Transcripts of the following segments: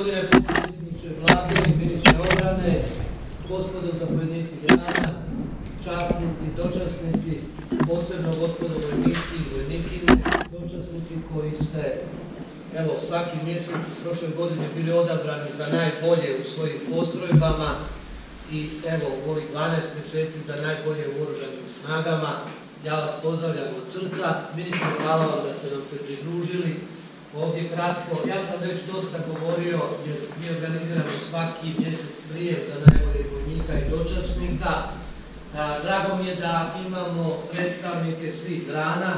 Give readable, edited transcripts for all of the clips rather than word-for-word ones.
Gospodine predsjedniče Vlade i ministre obrane, gospodo zapovjednici grana, časnici, dočasnici, posebno gospodo vojnici i vojnikinje, dočasnici koji ste svaki mjesec u prošloj godini bili odabrani za najbolje u svojim postrojbama i u ovih 12 mjeseci za najbolje u oružanim snagama. Ja vas pozdravljam od srca. Ministre, hvala vam da ste nam se pridružili. Ovdje kratko, ja sam već dosta govorio jer mi organiziramo svaki mjesec prijem za najbolje vojnika i dočasnika. Drago mi je da imamo predstavnike svih grana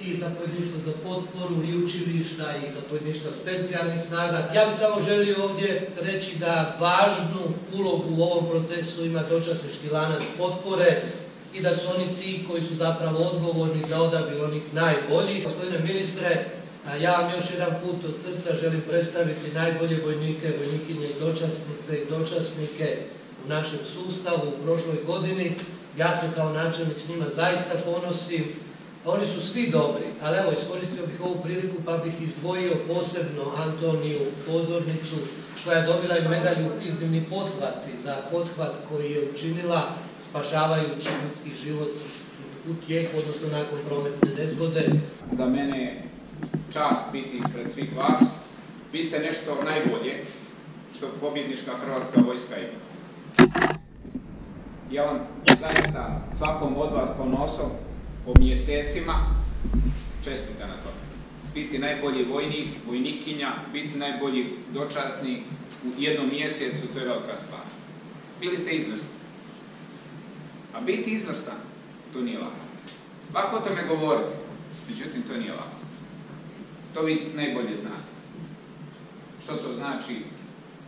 i zapovjedništva za potporu i učilišta i zapovjedništva specijalnih snaga. Ja bih samo želio ovdje reći da važnu ulogu u ovom procesu ima dočasnički lanac potpore i da su oni ti koji su zapravo odgovorni za odabir onih najboljih. Gospodine ministre, ja vam još jedan put od srca želim predstaviti najbolje vojnike, vojnikinje, dočasnice i dočasnike u našem sustavu u prošloj godini. Ja se kao načelnik s njima zaista ponosim. Oni su svi dobri, ali iskoristio bih ovu priliku pa bih izdvojio posebno Antoniju Pozornicu, koja je dobila i medalju Iznimni pothvati za pothvat koji je učinila spašavajući ljudski život u tijeku, odnosno nakon prometne nezgode. Za mene je čast biti ispred svih vas. Vi ste nešto najbolje što pobjednička Hrvatska vojska ima. Ja vam zaista svakom od vas ponosom po mjesecima čestitam na to. Biti najbolji vojnik, vojnikinja, biti najbolji dočasnik u jednom mjesecu, to je velika stvar. Bili ste izvrsni. A biti izvrstan, to nije lako. Lako o tome govoriti, međutim to nije lako. To vi najbolje znate. Što to znači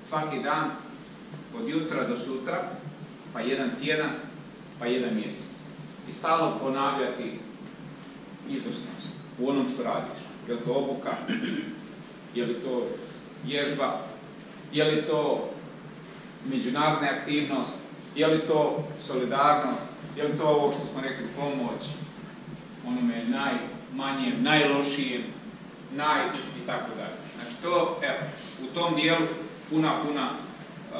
svaki dan, od jutra do sutra, pa jedan tjedan, pa jedan mjesec. I stalno ponavljati izvrsnost u onom što radiš. Je li to obuka, je li to vježba, je li to međunarodna aktivnost, je li to solidarnost, je li to ovo što smo rekli pomoć onome najmanjem, najlošijem, i tako dalje. Znači to, u tom dijelu puna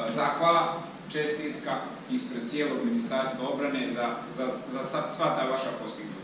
zahvala, čestitka ispred cijelog Ministarstva obrane za sva ta vaša postignuća.